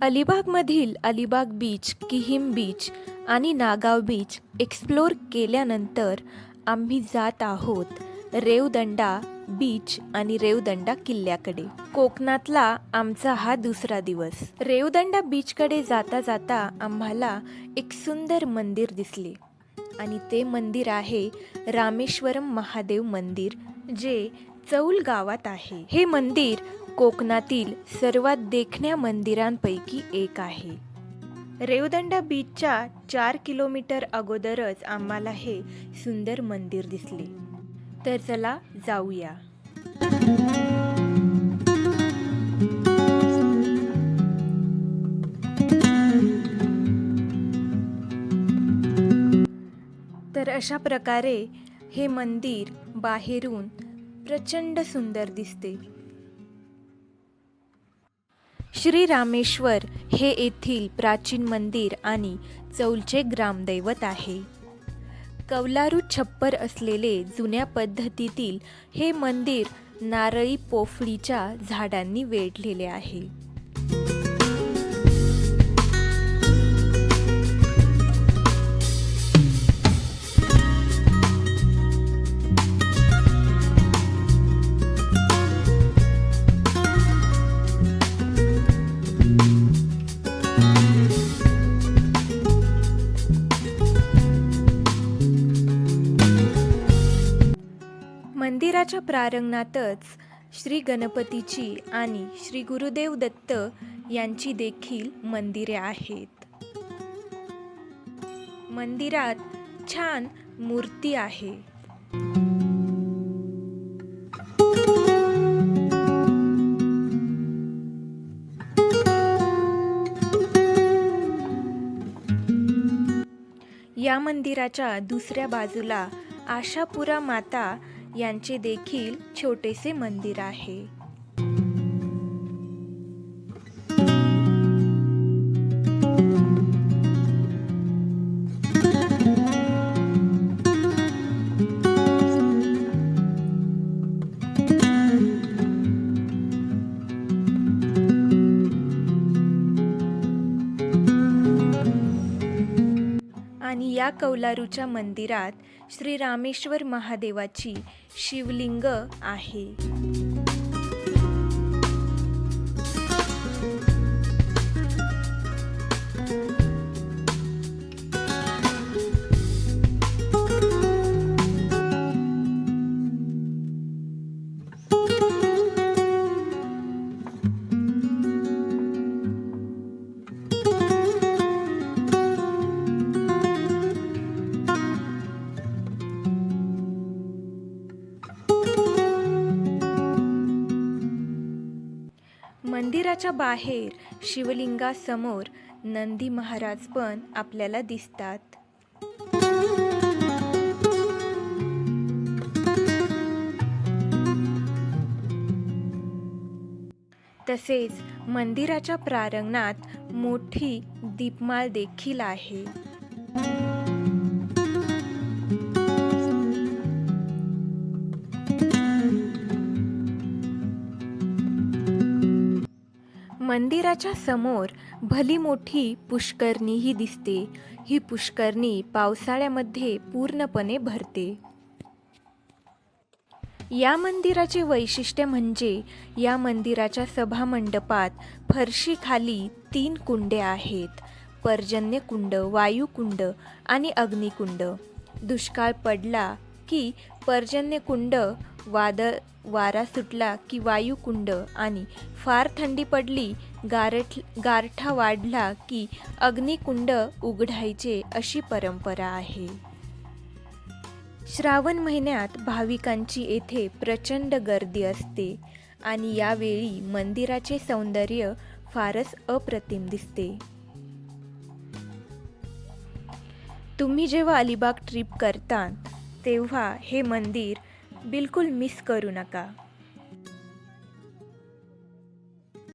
अलिबागमधील Alibag beach, Kihim beach आणि Nagaon beach explore केल्यानंतर आम्ही जात आहोत रेवदंडा बीच आणि रेवदंडा किल्ल्याकडे. कोकणातला आमचा हा दुसरा दिवस. रेवदंडा बीचकडे जाता जाता आम्हाला एक सुंदर मंदिर दिसले आणि ते मंदिर आहे रामेश्वरम महादेव मंदिर, जे चौल गावात आहे. हे मंदिर कोकणातील सर्वात देखण्या मंदिरांपैकी एक आहे. रेवदंडा बीचच्या 4 किलोमीटर अगोदरच आम्हाला हे सुंदर मंदिर दिसले. तर चला जाऊया. तर अशा प्रकारे हे मंदिर बाहेरून प्रचंड सुंदर दिसते. श्री रामेश्वर हे येथील प्राचीन मंदिर आणि चौलचे ग्रामदैवत आहे. कौलारू छप्पर असलेले जुन्या पद्धतीतील हे मंदिर नारळी पोफळीच्या झाडांनी वेढलेले आहे. मंदिराच्या प्रांगणातच श्री गणपतीची आणि श्री गुरुदेव दत्त यांची देखील मंदिरे आहेत. मंदिरात छान मूर्ती आहे. या मंदिराच्या दुसऱ्या बाजूला आशापुरा माता यांचे देखील छोटेसे मंदिर आहे. आणि या कौलारूच्या मंदिरात श्री रामेश्वर महादेवाची शिवलिंग आहे. मंदिराच्या बाहेर शिवलिंगासमोर नंदी महाराज पण आपल्याला दिसतात. तसेच मंदिराच्या प्रांगणात मोठी दीपमाळ देखील आहे. मंदिराच्या समोर भली मोठी पुष्करणीही दिसते. ही पुष्करणी पावसाळ्यामध्ये पूर्णपणे भरते. या मंदिराचे वैशिष्ट्य म्हणजे या मंदिराच्या सभामंडपात फरशीखाली 3 कुंडे आहेत. पर्जन्यकुंड, वायुकुंड आणि अग्निकुंड. दुष्काळ पडला की पर्जन्यकुंड, वारा सुटला की वायुकुंड आणि फार थंडी पडली, गारठा वाढला की अग्निकुंड उघडायचे, अशी परंपरा आहे. श्रावण महिन्यात भाविकांची येथे प्रचंड गर्दी असते आणि यावेळी मंदिराचे सौंदर्य फारच अप्रतिम दिसते. तुम्ही जेव्हा अलिबाग ट्रिप करता तेव्हा हे मंदिर बिलकुल मिस करू नका.